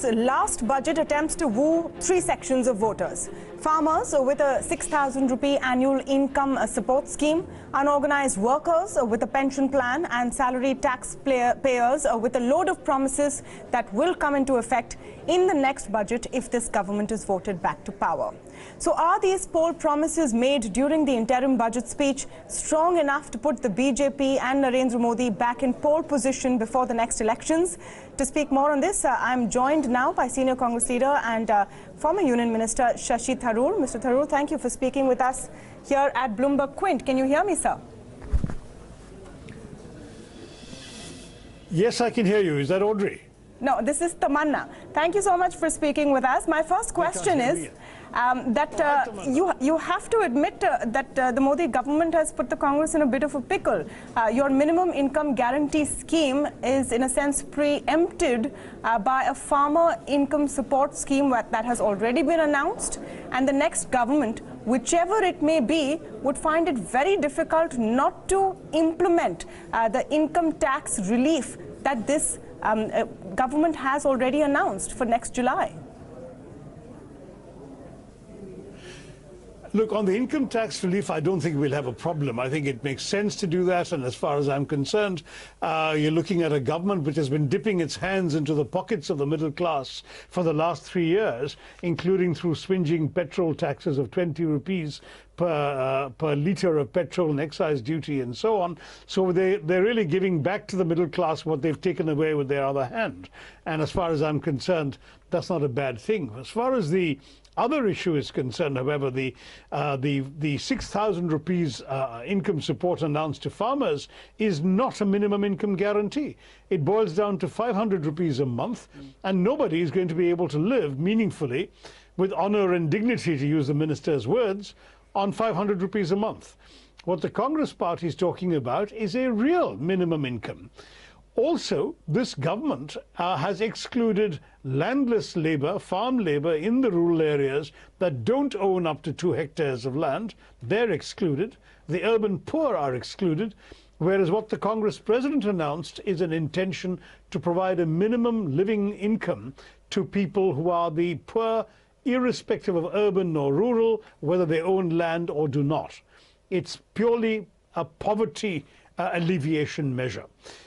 government's last budget attempts to woo three sections of voters. Farmers with a 6,000 rupee annual income support scheme, unorganized workers with a pension plan, and salaried taxpayers with a load of promises that will come into effect in the next budget if this government is voted back to power. So are these poll promises made during the interim budget speech strong enough to put the BJP and Narendra Modi back in pole position before the next elections? To speak more on this, I'm joined now by senior Congress leader and former Union Minister Shashi Tharoor. Mr. Tharoor, thank you for speaking with us here at Bloomberg Quint. Can you hear me, sir? Yes, I can hear you. Is that Audrey? No, this is Tamanna. Thank you so much for speaking with us. My first question is that you have to admit that the Modi government has put the Congress in a bit of a pickle. Your minimum income guarantee scheme is in a sense preempted by a farmer income support scheme that has already been announced, and the next government, whichever it may be, would find it very difficult not to implement the income tax relief that this government has already announced for next July. Look, on the income tax relief, I don't think we'll have a problem. I think it makes sense to do that. And as far as I'm concerned, you're looking at a government which has been dipping its hands into the pockets of the middle class for the last 3 years, including through swinging petrol taxes of 20 rupees per litre of petrol and excise duty and so on. So they're really giving back to the middle class what they've taken away with their other hand. And as far as I'm concerned, that's not a bad thing. As far as the other issue is concerned, however, the 6,000 rupees income support announced to farmers is not a minimum income guarantee. It boils down to 500 rupees a month, and nobody is going to be able to live meaningfully with honor and dignity, to use the minister's words, on 500 rupees a month. What the Congress party is talking about is a real minimum income. Also, this government has excluded landless labor, farm labor in the rural areas that don't own up to 2 hectares of land. They're excluded. The urban poor are excluded. Whereas what the Congress president announced is an intention to provide a minimum living income to people who are the poor, irrespective of urban or rural, whether they own land or do not. It's purely a poverty alleviation measure.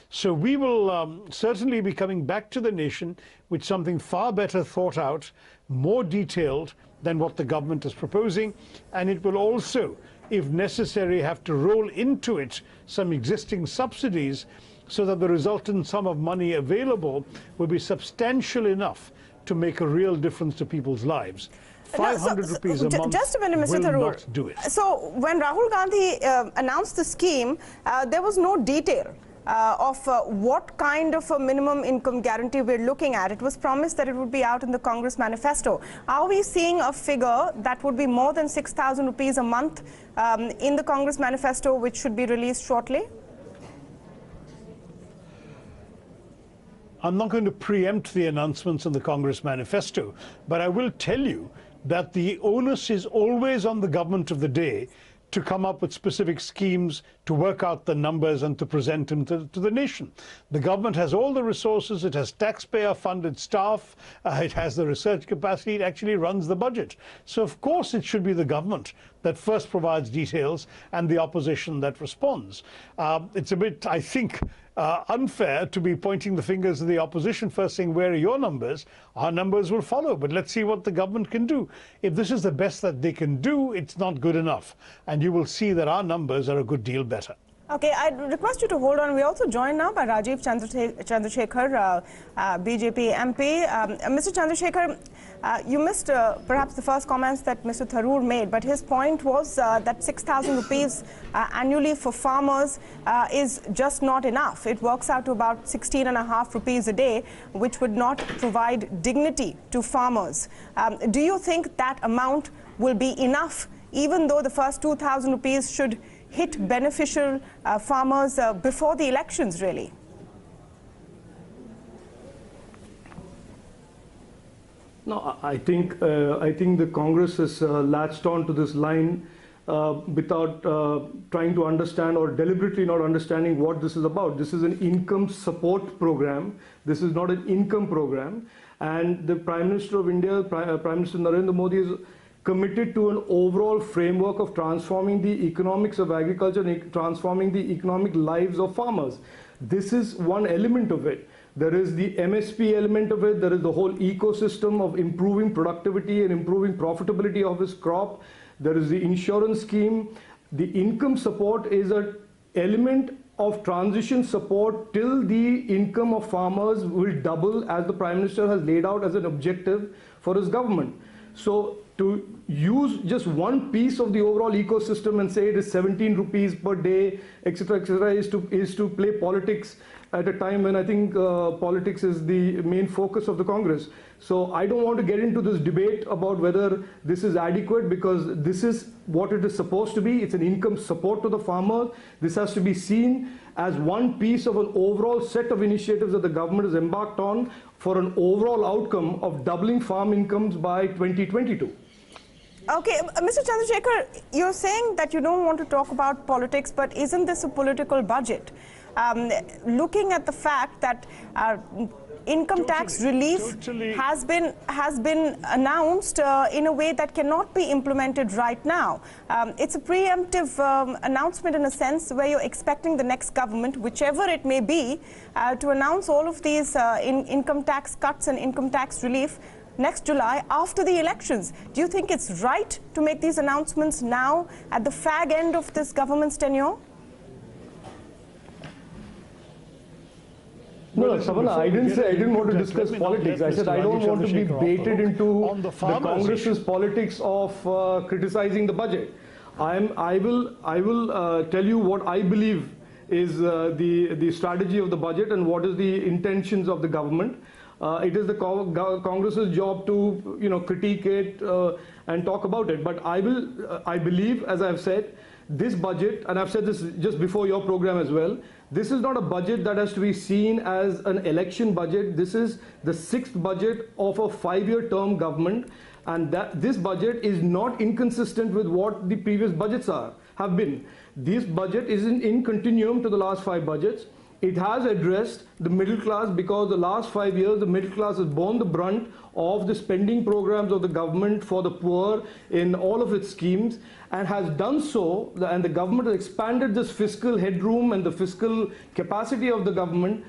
So we will certainly be coming back to the nation with something far better thought out, more detailed than what the government is proposing, and it will also, if necessary, have to roll into it some existing subsidies so that the resultant sum of money available will be substantial enough to make a real difference to people's lives. 500 rupees a month just a minute, Mr. will Tharoor. not do it. So when Rahul Gandhi announced the scheme, there was no detail of what kind of a minimum income guarantee we're looking at. It was promised that it would be out in the Congress manifesto. Are we seeing a figure that would be more than 6,000 rupees a month in the Congress manifesto, which should be released shortly? I'm not going to preempt the announcements in the Congress manifesto, but I will tell you that the onus is always on the government of the day to come up with specific schemes, to work out the numbers and to present them to the nation. The government has all the resources, it has taxpayer-funded staff, it has the research capacity, it actually runs the budget. So of course it should be the government that first provides details and the opposition that responds. It's a bit, I think, unfair to be pointing the fingers at the opposition first, saying, where are your numbers? Our numbers will follow, but let's see what the government can do. If this is the best that they can do, it's not good enough. And you will see that our numbers are a good deal better. Okay, I request you to hold on. We're also joined now by Rajeev Chandrasekhar, BJP MP. Mr. Chandrasekhar, you missed perhaps the first comments that Mr. Tharoor made, but his point was that 6,000 rupees annually for farmers is just not enough. It works out to about 16.5 rupees a day, which would not provide dignity to farmers. Do you think that amount will be enough, even though the first 2,000 rupees should hit beneficial farmers before the elections, really? No, I think the Congress has latched on to this line without trying to understand or deliberately not understanding what this is about. This is an income support program. This is not an income program. And the Prime Minister of India, Prime Minister Narendra Modi, is committed to an overall framework of transforming the economics of agriculture and transforming the economic lives of farmers. This is one element of it. There is the MSP element of it. There is the whole ecosystem of improving productivity and improving profitability of his crop. There is the insurance scheme. The income support is an element of transition support till the income of farmers will double, as the Prime Minister has laid out as an objective for his government. So to use just one piece of the overall ecosystem and say it is 17 rupees per day, etc., is to play politics at a time when I think politics is the main focus of the Congress. So I don't want to get into this debate about whether this is adequate, because this is what it is supposed to be. It's an income support to the farmer. This has to be seen as one piece of an overall set of initiatives that the government has embarked on for an overall outcome of doubling farm incomes by 2022. Okay, Mr. Chandrasekhar, you're saying that you don't want to talk about politics, but isn't this a political budget? Looking at the fact that income tax relief has been announced in a way that cannot be implemented right now. It's a preemptive announcement in a sense where you're expecting the next government, whichever it may be, to announce all of these income tax cuts and income tax relief next July after the elections. Do you think it's right to make these announcements now at the fag end of this government's tenure? No, Savannah, I didn't say I didn't want to discuss politics. I said I don't want to be baited into the Congress's politics of criticizing the budget. I will tell you what I believe is the strategy of the budget and what is the intentions of the government. It is the Congress's job to critique it and talk about it. But I believe, as I've said, this budget, and I've said this just before your program as well, this is not a budget that has to be seen as an election budget. This is the sixth budget of a 5-year term government, and this budget is not inconsistent with what the previous budgets have been. This budget is in continuum to the last 5 budgets. It has addressed the middle class, because the last 5 years the middle class has borne the brunt of the spending programs of the government for the poor in all of its schemes, and has done so, and the government has expanded this fiscal headroom and the fiscal capacity of the government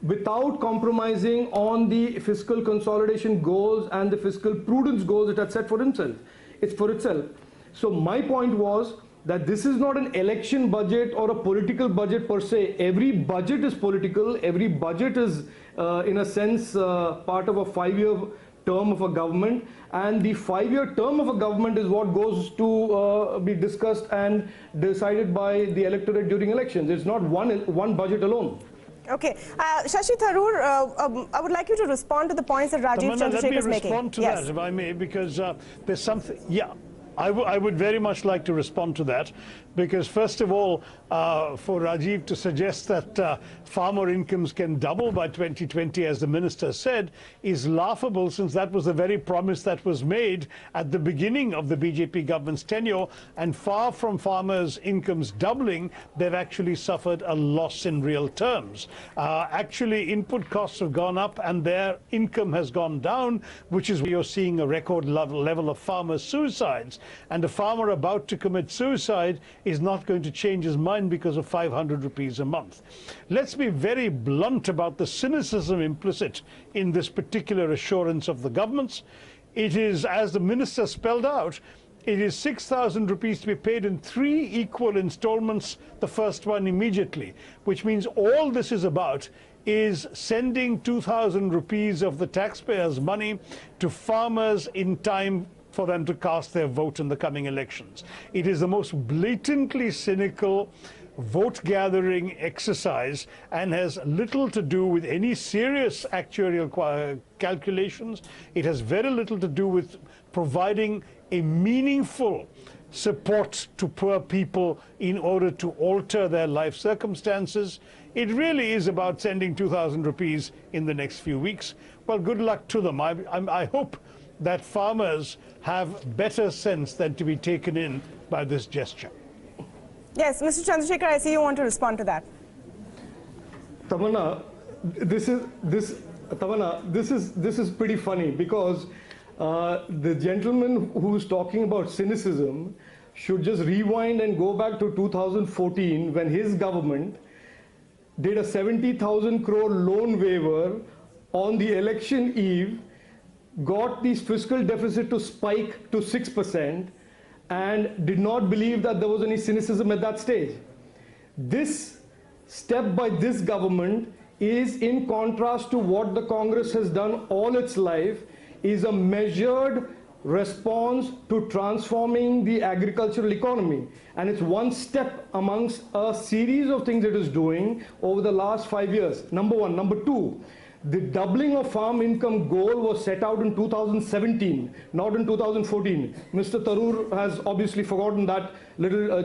without compromising on the fiscal consolidation goals and the fiscal prudence goals it had set for itself. So my point was that this is not an election budget or a political budget per se. Every budget is political. Every budget is, in a sense, part of a 5-year term of a government, and the 5-year term of a government is what goes to be discussed and decided by the electorate during elections. It's not one budget alone. Okay. Shashi Tharoor, I would like you to respond to the points that Rajeev Chandrasekhar is making. Let me respond to that, if I may, because there's something, I would very much like to respond to that, because first of all, for Rajeev to suggest that farmer incomes can double by 2020, as the minister said, is laughable, since that was the very promise that was made at the beginning of the BJP government's tenure, and far from farmers' incomes doubling, they've actually suffered a loss in real terms. Actually, input costs have gone up and their income has gone down, which is why you're seeing a record level of farmer suicides. And a farmer about to commit suicide is not going to change his mind because of 500 rupees a month. Let's be very blunt about the cynicism implicit in this particular assurance of the government's. It is, as the minister spelled out, it is 6,000 rupees to be paid in 3 equal installments, the first one immediately, which means all this is about is sending 2,000 rupees of the taxpayers' money to farmers in time for them to cast their vote in the coming elections. It is the most blatantly cynical vote-gathering exercise and has little to do with any serious actuarial calculations. It has very little to do with providing a meaningful support to poor people in order to alter their life circumstances. It really is about sending 2,000 rupees in the next few weeks. Well, good luck to them. I hope that farmers have better sense than to be taken in by this gesture. Yes, Mr. Chandrasekhar, I see you want to respond to that. Tamanna, Tamanna, this is pretty funny because the gentleman who's talking about cynicism should just rewind and go back to 2014 when his government did a 70,000 crore loan waiver on the election eve, got the fiscal deficit to spike to 6%, and did not believe that there was any cynicism at that stage. This step by this government is in contrast to what the Congress has done all its life, is a measured response to transforming the agricultural economy. And it's one step amongst a series of things it is doing over the last 5 years. Number one. Number two, the doubling of farm income goal was set out in 2017, not in 2014. Mr. Tharoor has obviously forgotten that little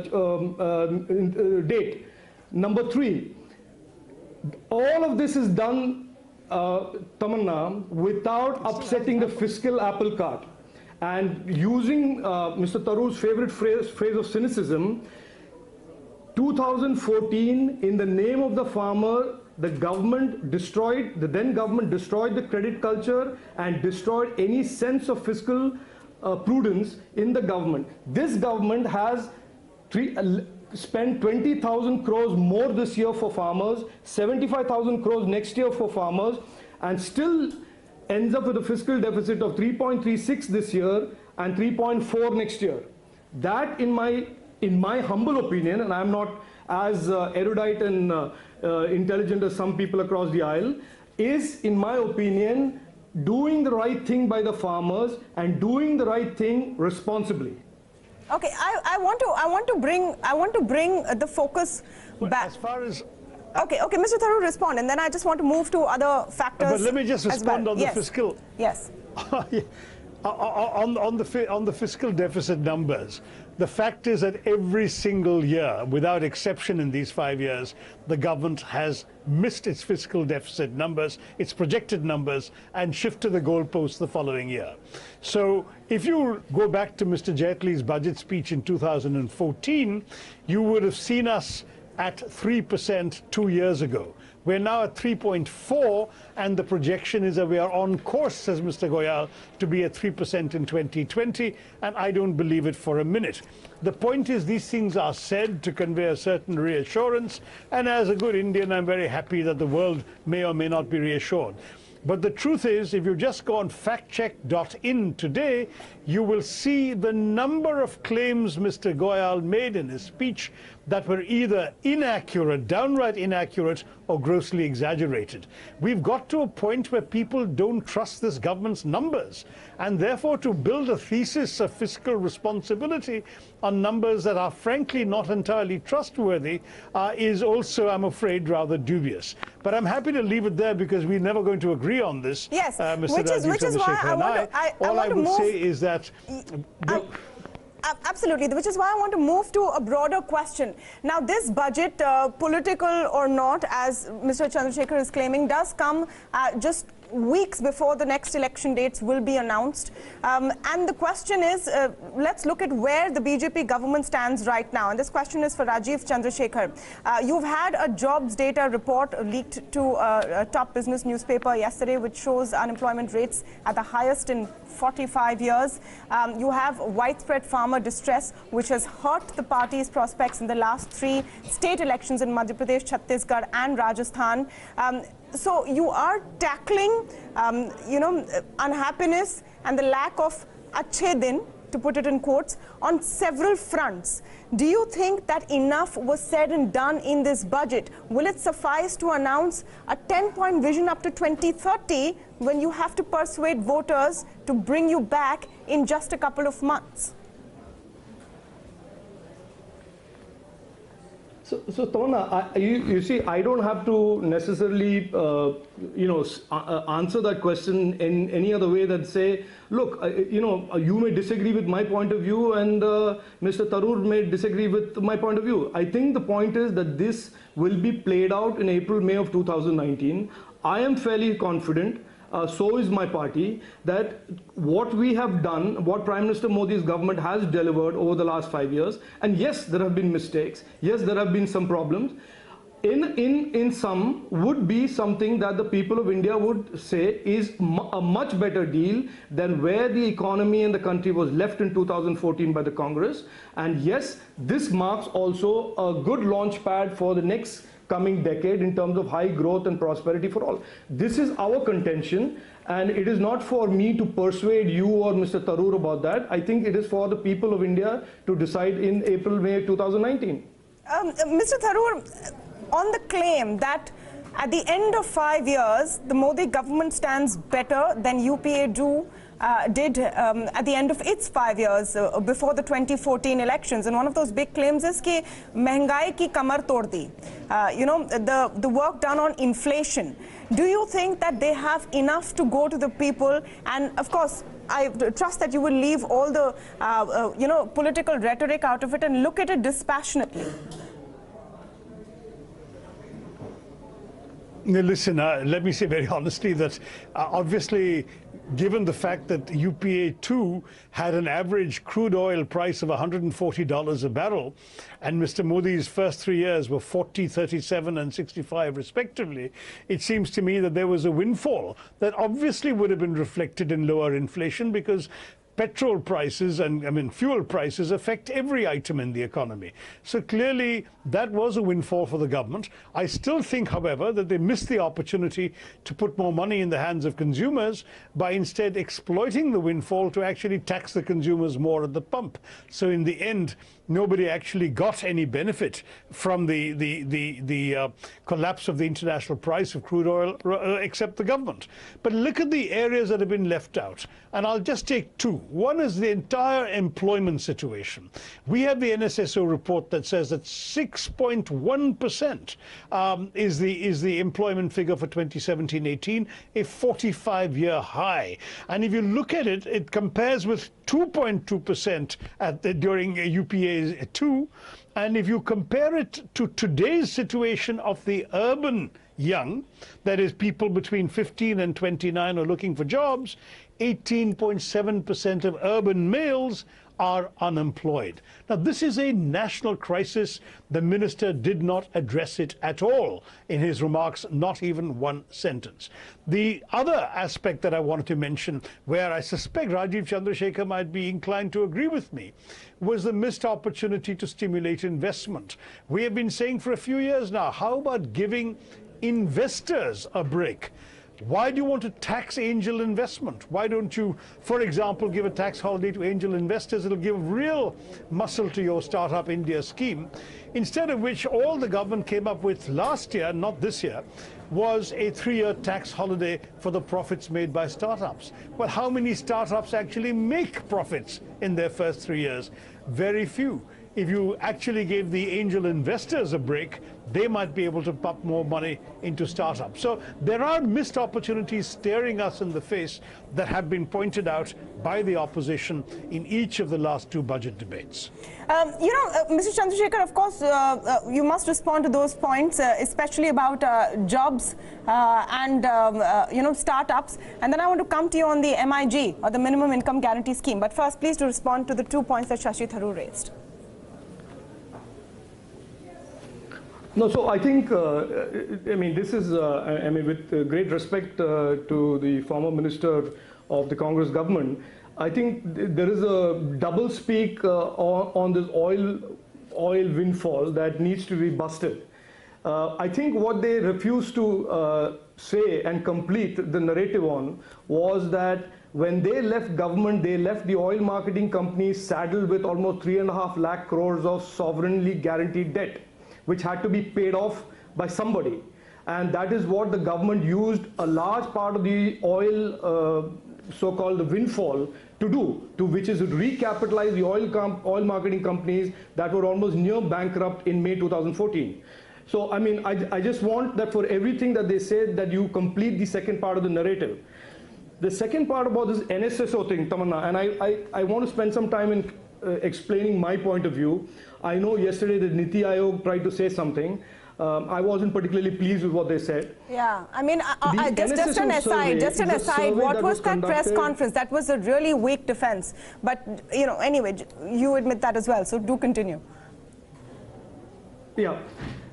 date. Number three, all of this is done, Tamanna, without upsetting the fiscal apple cart. And using Mr. Tharoor's favorite phrase of cynicism, 2014, in the name of the farmer, the then government destroyed the credit culture and destroyed any sense of fiscal prudence in the government. This government has spent 20,000 crores more this year for farmers, 75,000 crores next year for farmers, and still ends up with a fiscal deficit of 3.36 this year and 3.4 next year. That, in my humble opinion, and I'm not as erudite and intelligent as some people across the aisle, is, in my opinion, doing the right thing by the farmers and doing the right thing responsibly. Okay, I want to bring the focus back. As far as Okay, Mr. Tharoor, respond, and then I just want to move to other factors. But let me just respond on the yes. fiscal. Yes. On the fiscal deficit numbers, the fact is that every single year, without exception in these 5 years, the government has missed its fiscal deficit numbers, its projected numbers, and shifted the goalposts the following year. So if you go back to Mr. Jaitley's budget speech in 2014, you would have seen us at 3% 2 years ago. We're now at 3.4, and the projection is that we are on course, says Mr. Goyal, to be at 3% in 2020, and I don't believe it for a minute. The point is, these things are said to convey a certain reassurance, and as a good Indian, I'm very happy that the world may or may not be reassured. But the truth is, if you just go on factcheck.in today, you will see the number of claims Mr. Goyal made in his speech that were either inaccurate, downright inaccurate, or grossly exaggerated. We've got to a point where people don't trust this government's numbers, and therefore to build a thesis of fiscal responsibility on numbers that are frankly not entirely trustworthy is also, I'm afraid, rather dubious. But I'm happy to leave it there because we're never going to agree on this. Yes, Mr. which is why I want to, all I will say is that absolutely, which is why I want to move to a broader question. Now, this budget, political or not, as Mr. Chandrasekhar is claiming, does come just weeks before the next election dates will be announced. And the question is, let's look at where the BJP government stands right now. And this question is for Rajeev Chandrasekhar. You've had a jobs data report leaked to a top business newspaper yesterday, which shows unemployment rates at the highest in 45 years. You have widespread farmer distress, which has hurt the party's prospects in the last 3 state elections in Madhya Pradesh, Chhattisgarh and Rajasthan. So you are tackling, unhappiness and the lack of achhe din, to put it in quotes, on several fronts. Do you think that enough was said and done in this budget? Will it suffice to announce a 10-point vision up to 2030 when you have to persuade voters to bring you back in just a couple of months? So Tamanna, you see, I don't have to necessarily, answer that question in any other way than say, look, you may disagree with my point of view, and Mr. Tharoor may disagree with my point of view. I think the point is that this will be played out in April, May of 2019. I am fairly confident. So is my party, that what we have done, what Prime Minister Modi's government has delivered over the last 5 years, and yes, there have been mistakes, yes, there have been some problems. in sum would be something that the people of India would say is a much better deal than where the economy and the country was left in 2014 by the Congress. And yes, this marks also a good launch pad for the next coming decade in terms of high growth and prosperity for all. This is our contention, and it is not for me to persuade you or Mr. Tharoor about that. I think it is for the people of India to decide in April, May 2019. Mr. Tharoor, on the claim that at the end of 5 years, the Modi government stands better than UPA did at the end of its 5 years before the 2014 elections. And one of those big claims is that महंगाई की कमर तोड़ दी. The work done on inflation. Do you think that they have enough to go to the people? And of course, I trust that you will leave all the political rhetoric out of it and look at it dispassionately. Listen, let me say very honestly that obviously, given the fact that UPA-2 had an average crude oil price of $140 a barrel, and Mr. Modi's first 3 years were 40, 37 and 65 respectively, it seems to me that there was a windfall that obviously would have been reflected in lower inflation, because petrol prices and fuel prices affect every item in the economy. So clearly that was a windfall for the government. I still think, however, that they missed the opportunity to put more money in the hands of consumers by instead exploiting the windfall to actually tax the consumers more at the pump. So in the end, nobody actually got any benefit from the collapse of the international price of crude oil except the government. But look at the areas that have been left out, and I'll just take two. One is the entire employment situation. We have the NSSO report that says that 6.1% is the employment figure for 2017-18, a 45-year high. And if you look at it, it compares with 2.2% during UPA 2. And if you compare it to today's situation of the urban young, that is people between 15 and 29 are looking for jobs, 18.7% of urban males are unemployed. Now, this is a national crisis. The minister did not address it at all in his remarks, not even one sentence. The other aspect that I wanted to mention, where I suspect Rajeev Chandrasekhar might be inclined to agree with me, was the missed opportunity to stimulate investment. We have been saying for a few years now, how about giving investors a break? Why do you want to tax angel investment? Why don't you, for example, give a tax holiday to angel investors? It'll give real muscle to your Startup India scheme. Instead of which, all the government came up with last year, not this year, was a 3-year tax holiday for the profits made by startups. Well, how many startups actually make profits in their first 3 years? Very few. If you actually gave the angel investors a break, they might be able to pump more money into startups. So there are missed opportunities staring us in the face that have been pointed out by the opposition in each of the last 2 budget debates. Mr. Chandrasekhar, of course, you must respond to those points, especially about jobs and startups. And then I want to come to you on the MIG, or the Minimum Income Guarantee Scheme. But first, please to respond to the 2 points that Shashi Tharoor raised. No, so I think, this is, with great respect to the former minister of the Congress government, I think there is a double speak on this oil windfall that needs to be busted. I think what they refused to say and complete the narrative on was that when they left government, they left the oil marketing companies saddled with almost 3.5 lakh crores of sovereignly guaranteed debt, which had to be paid off by somebody. And that is what the government used a large part of the oil, so-called the windfall, to do, which is to recapitalize the oil marketing companies that were almost near bankrupt in May 2014. So, I just want that for everything that they said, that you complete the second part of the narrative. The second part about this NSSO thing, Tamanna, and I want to spend some time in explaining my point of view. I know yesterday that Niti Aayog tried to say something. I wasn't particularly pleased with what they said. Yeah, just an aside, what was that press conference? That was a really weak defense. But, anyway, you admit that as well, so do continue. Yeah.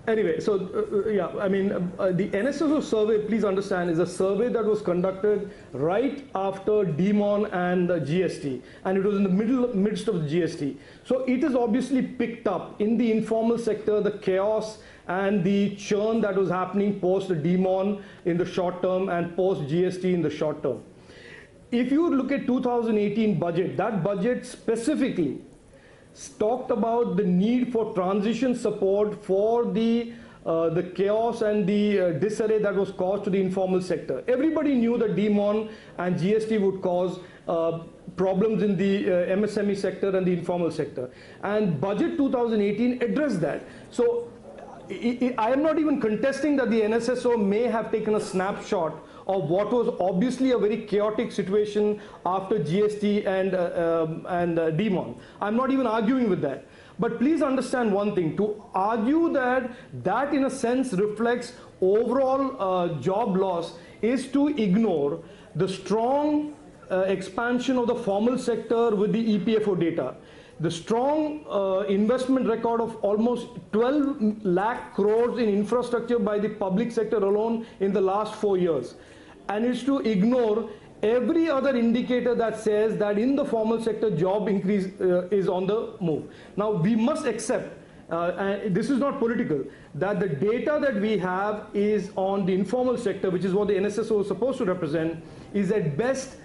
Anyway, so yeah, I mean, the NSSO survey, please understand, is a survey that was conducted right after DeMon and GST, and it was in the midst of the GST. So it is obviously picked up in the informal sector, the chaos and the churn that was happening post DeMon in the short term and post GST in the short term. If you look at 2018 budget, that budget specifically talked about the need for transition support for the chaos and the disarray that was caused to the informal sector. Everybody knew that DeMon and GST would cause problems in the MSME sector and the informal sector. And budget 2018 addressed that. So I am not even contesting that the NSSO may have taken a snapshot of what was obviously a very chaotic situation after GST and DeMon. I'm not even arguing with that. But please understand one thing, to argue that that in a sense reflects overall job loss is to ignore the strong expansion of the formal sector with the EPFO data. The strong investment record of almost 12 lakh crores in infrastructure by the public sector alone in the last 4 years. And it's to ignore every other indicator that says that in the formal sector job increase is on the move. Now we must accept, and this is not political, that the data that we have is on the informal sector, which is what the NSSO is supposed to represent, is at best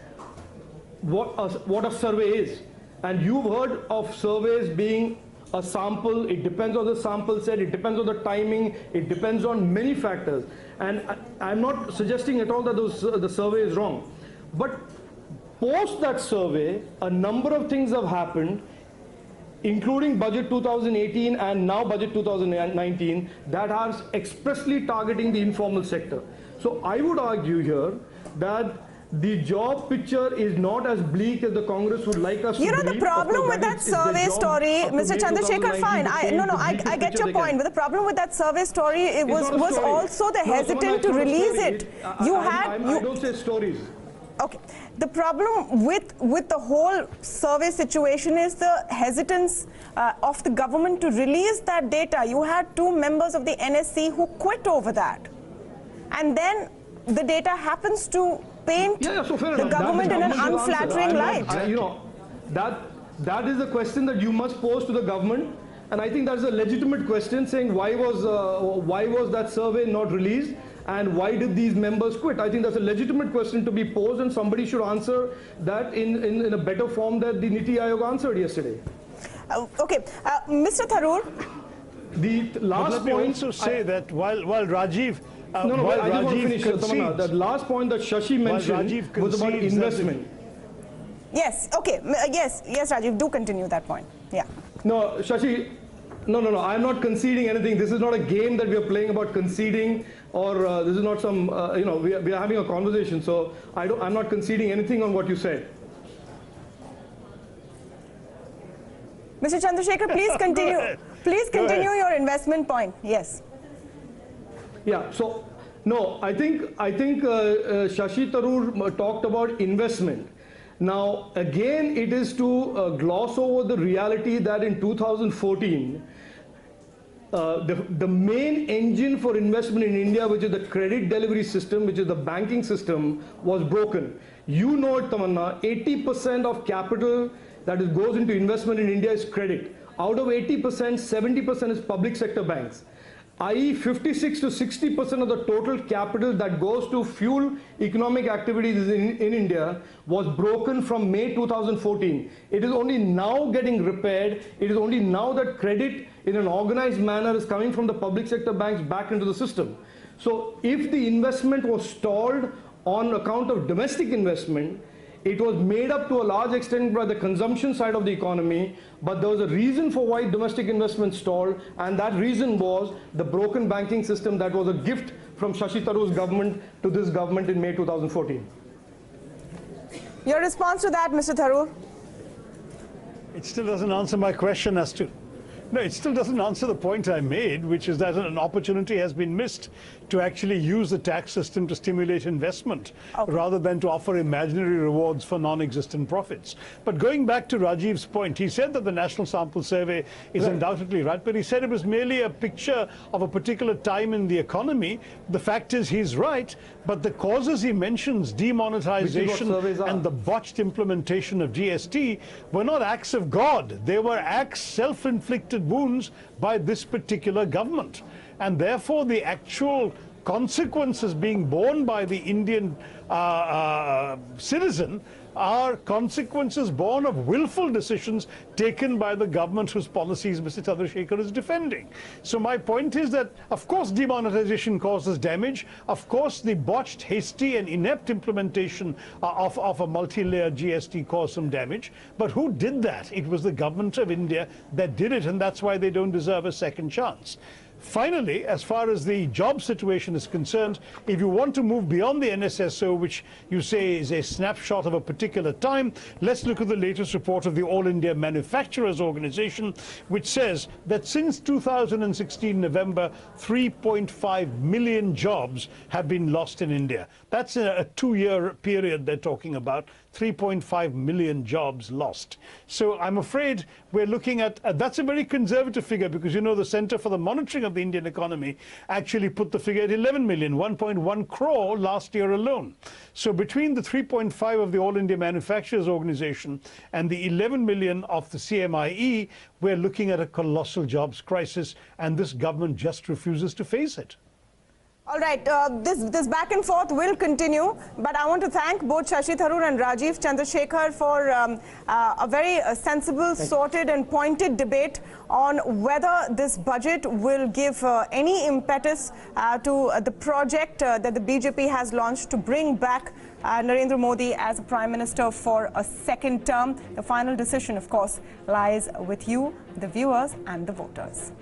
what a survey is. And you've heard of surveys being a sample. It depends on the sample set, it depends on the timing, it depends on many factors. And I'm not suggesting at all that the survey is wrong. But post that survey, a number of things have happened, including budget 2018 and now budget 2019, that are expressly targeting the informal sector. So I would argue here that the job picture is not as bleak as the Congress would like us to believe. You know, the problem with that survey story, Mr. Chandrasekhar, fine. I get your point. But the problem with that survey story, it was also the hesitant to release it. I don't say stories. Okay. The problem with the whole survey situation is the hesitance of the government to release that data. You had 2 members of the NSC who quit over that. And then the data happens to paint the government in an unflattering light. That is a question that you must pose to the government, and I think that's a legitimate question, saying why was that survey not released and why did these members quit? I think that's a legitimate question to be posed, and somebody should answer that in a better form that the Niti Aayog answered yesterday. Okay, Mr. Tharoor. The last point. Also say that while Rajeev. I just want to finish, Tamanna. That last point that Shashi mentioned was about investment. Yes, okay. Yes, Rajeev, do continue that point. Yeah. No, Shashi, no. I'm not conceding anything. This is not a game that we are playing about conceding, or this is not some, we are having a conversation. So I'm not conceding anything on what you said. Mr. Chandrasekhar, please continue. Please continue your investment point. Yes. Yeah, so no, I think Shashi Tharoor talked about investment. Now again, it is to gloss over the reality that in 2014 the main engine for investment in India, which is the credit delivery system, which is the banking system, was broken. You know it, Tamanna, 80% of capital that goes into investment in India is credit. Out of 80%, 70% is public sector banks. i.e. 56 to 60% of the total capital that goes to fuel economic activities in India was broken from May 2014. It is only now getting repaired. It is only now that credit in an organized manner is coming from the public sector banks back into the system. So if the investment was stalled on account of domestic investment, it was made up to a large extent by the consumption side of the economy, but there was a reason for why domestic investment stalled, and that reason was the broken banking system that was a gift from Shashi Tharoor's government to this government in May 2014. Your response to that, Mr. Tharoor? It still doesn't answer my question as to No, it still doesn't answer the point I made, which is that an opportunity has been missed to actually use the tax system to stimulate investment rather than to offer imaginary rewards for non-existent profits. But going back to Rajeev's point, he said that the National Sample Survey is undoubtedly right, but he said it was merely a picture of a particular time in the economy. The fact is he's right, but the causes he mentions, demonetization and the botched implementation of GST, were not acts of God. They were acts, self-inflicted wounds by this particular government. And therefore, the actual consequences being borne by the Indian citizen are consequences born of willful decisions taken by the government whose policies Mr. Chandrasekhar is defending. So my point is that, of course, demonetization causes damage. Of course, the botched, hasty and inept implementation of a multi-layered GST caused some damage. But who did that? It was the government of India that did it, and that's why they don't deserve a second chance. Finally, as far as the job situation is concerned, if you want to move beyond the NSSO, which you say is a snapshot of a particular time, let's look at the latest report of the All India Manufacturers Organization, which says that since 2016 November, 3.5 million jobs have been lost in India. That's a two-year period they're talking about. 3.5 million jobs lost. So I'm afraid we're looking at, that's a very conservative figure, because, you know, the Center for the Monitoring of the Indian Economy actually put the figure at 11 million, 1.1 crore last year alone. So between the 3.5 of the All India Manufacturers Organization and the 11 million of the CMIE, we're looking at a colossal jobs crisis, and this government just refuses to face it. All right, this back and forth will continue, but I want to thank both Shashi Tharoor and Rajeev Chandrasekhar for a very sensible, sorted and pointed debate on whether this budget will give any impetus to the project that the BJP has launched to bring back Narendra Modi as a Prime Minister for a second term. The final decision, of course, lies with you, the viewers and the voters.